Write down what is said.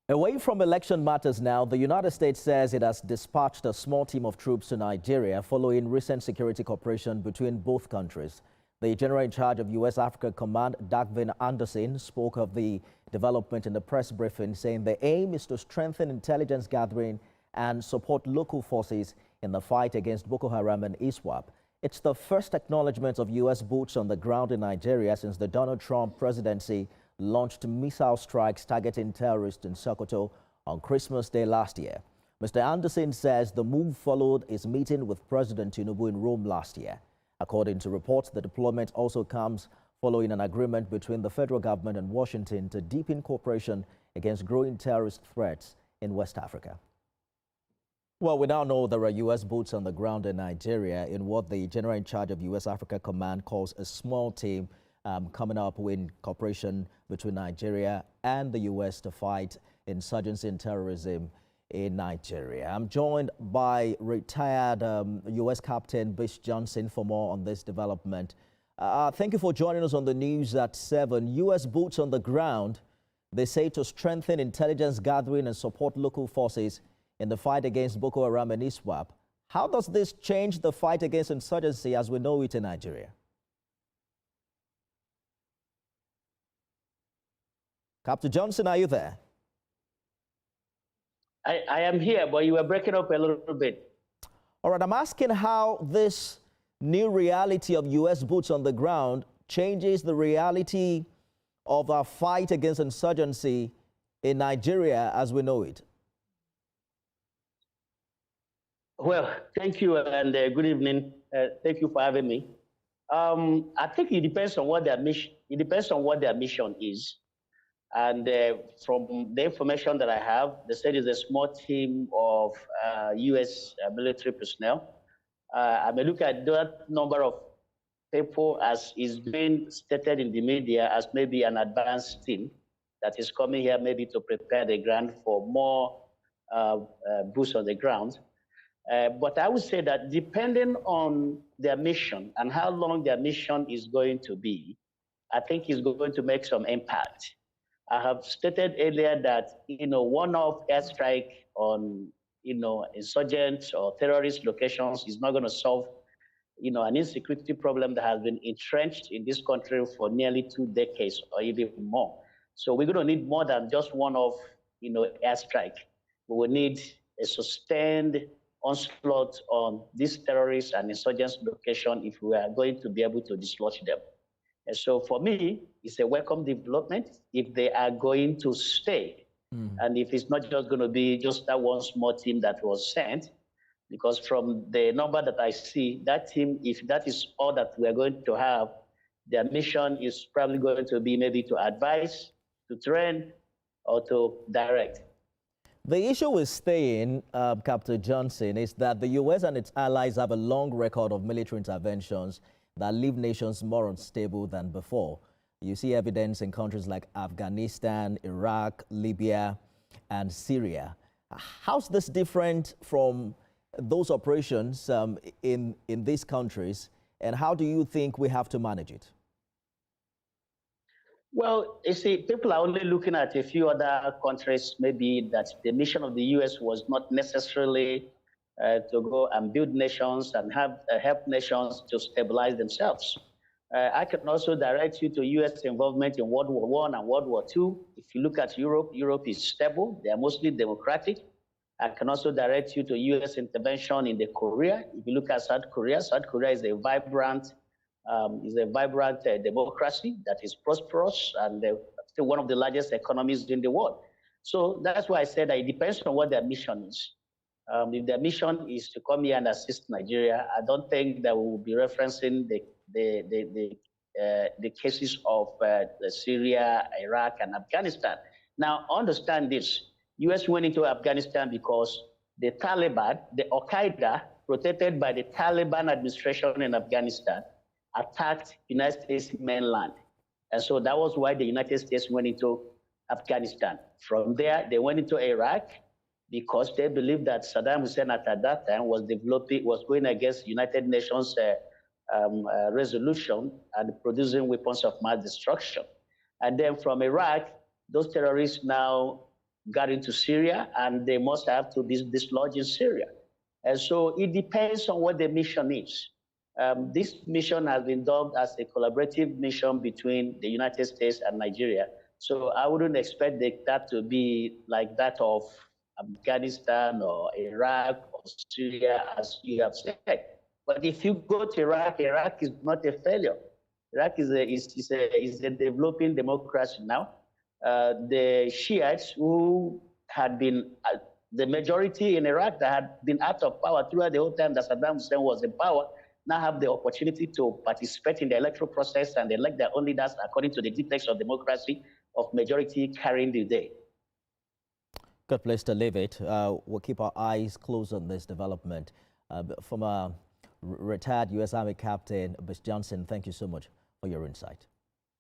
Away from election matters now, the United States says it has dispatched a small team of troops to Nigeria following recent security cooperation between both countries. The general in charge of U.S. Africa Command, Dagvin Anderson, spoke of the development in the press briefing, saying the aim is to strengthen intelligence gathering and support local forces in the fight against Boko Haram and ISWAP. It's the first acknowledgement of U.S. boots on the ground in Nigeria since the Donald Trump presidency launched missile strikes targeting terrorists in Sokoto on Christmas Day last year. Mr. Anderson says the move followed his meeting with President Tinubu in Rome last year. According to reports, the deployment also comes following an agreement between the federal government and Washington to deepen cooperation against growing terrorist threats in West Africa. Well, we now know there are U.S. boots on the ground in Nigeria in what the general in charge of U.S. Africa Command calls a small team coming up with cooperation between Nigeria and the U.S. to fight insurgency and terrorism in Nigeria. I'm joined by retired U.S. Captain Bish Johnson for more on this development. Thank you for joining us on the news at 7. U.S. boots on the ground, they say, to strengthen intelligence gathering and support local forces in the fight against Boko Haram and ISWAP. How does this change the fight against insurgency as we know it in Nigeria? Captain Johnson, are you there? I am here, but you were breaking up a little bit. All right, I'm asking how this new reality of U.S. boots on the ground changes the reality of our fight against insurgency in Nigeria as we know it. Well, thank you and good evening. Thank you for having me. I think it depends on what their mission. It depends on what their mission is. And from the information that I have, they said it's a small team of U.S. military personnel. I may look at that number of people as is being stated in the media as maybe an advanced team that is coming here maybe to prepare the ground for more boots on the ground. But I would say that depending on their mission and how long their mission is going to be, I think it's going to make some impact. I have stated earlier that, one-off airstrike on, insurgent or terrorist locations is not going to solve, an insecurity problem that has been entrenched in this country for nearly 2 decades or even more. So we're going to need more than just one-off, airstrike. We will need a sustained onslaught on these terrorists and insurgent locations if we are going to be able to dislodge them. And so for me, it's a welcome development if they are going to stay. And if it's not just going to be just that one small team that was sent, because from the number that I see, that team, if that is all that we're going to have, their mission is probably going to be maybe to advise, to train, or to direct. The issue with staying, Captain Johnson, is that the U.S. and its allies have a long record of military interventions that leave nations more unstable than before. You see evidence in countries like Afghanistan, Iraq, Libya, and Syria. How's this different from those operations in these countries, and how do you think we have to manage it? Well, you see, people are only looking at a few other countries, maybe that the mission of the U.S. was not necessarily to go and build nations and help nations to stabilize themselves. I can also direct you to U.S. involvement in World War I and World War II. If you look at Europe, Europe is stable. They are mostly democratic. I can also direct you to U.S. intervention in the Korea. If you look at South Korea is a vibrant democracy that is prosperous and still one of the largest economies in the world. So that's why I said that it depends on what their mission is. If their mission is to come here and assist Nigeria, I don't think that we will be referencing the cases of Syria, Iraq, and Afghanistan. Now, understand this. U.S. went into Afghanistan because the Taliban, the Al-Qaeda, protected by the Taliban administration in Afghanistan, attacked United States mainland. And so that was why the United States went into Afghanistan. From there, they went into Iraq because they believed that Saddam Hussein at that time was going against United Nations resolution and producing weapons of mass destruction. And then from Iraq, those terrorists now got into Syria, and they must have to dislodge in Syria. And so it depends on what the mission is. This mission has been dubbed as a collaborative mission between the United States and Nigeria. So I wouldn't expect that to be like that of Afghanistan or Iraq or Syria, as you have said. But if you go to Iraq, Iraq is not a failure. Iraq is a developing democracy now. The Shiites, who had been the majority in Iraq, that had been out of power throughout the whole time that Saddam Hussein was in power, now have the opportunity to participate in the electoral process and elect their own leaders according to the dictates of democracy, of majority carrying the day. Good place to leave it. We'll keep our eyes closed on this development. From a retired U.S. Army Captain, Bis Johnson, thank you so much for your insight.